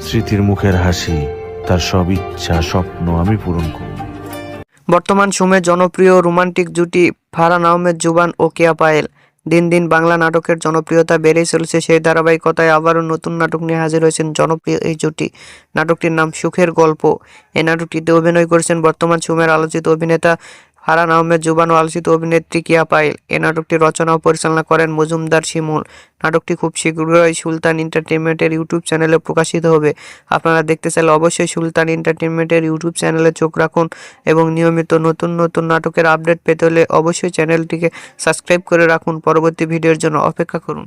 স্মৃতির মুখের হাসি, তার সব ইচ্ছা স্বপ্ন আমি পূরণ করব। বর্তমান সময়ে জনপ্রিয় রোমান্টিক জুটি ফারহান আহমেদ জুবান ও কেয়া পায়েল। দিন দিন বাংলা নাটকের জনপ্রিয়তা বেড়েই চলেছে। সেই ধারাবাহিকতায় আবারও নতুন নাটক নিয়ে হাজির হয়েছেন জনপ্রিয় এই জুটি। নাটকটির নাম সুখের গল্প। এই নাটকটিতে অভিনয় করেছেন বর্তমান সময়ের আলোচিত অভিনেতা ফারহান আহমেদ জুবান ও আলোচিত অভিনেত্রী কেয়া পায়েল। এই নাটকটি রচনা ও পরিচালনা করেন মজুমদার শিমুল। নাটকটি খুব শীঘ্রই সুলতান এন্টারটেইনমেন্টের ইউটিউব চ্যানেলে প্রকাশিত হবে। আপনারা দেখতে চাইলে অবশ্যই সুলতান এন্টারটেইনমেন্টের ইউটিউব চ্যানেলে চোখ রাখুন এবং নিয়মিত নতুন নতুন নাটকের আপডেট পেতে হলে অবশ্যই চ্যানেলটিকে সাবস্ক্রাইব করে রাখুন। পরবর্তী ভিডিওর জন্য অপেক্ষা করুন।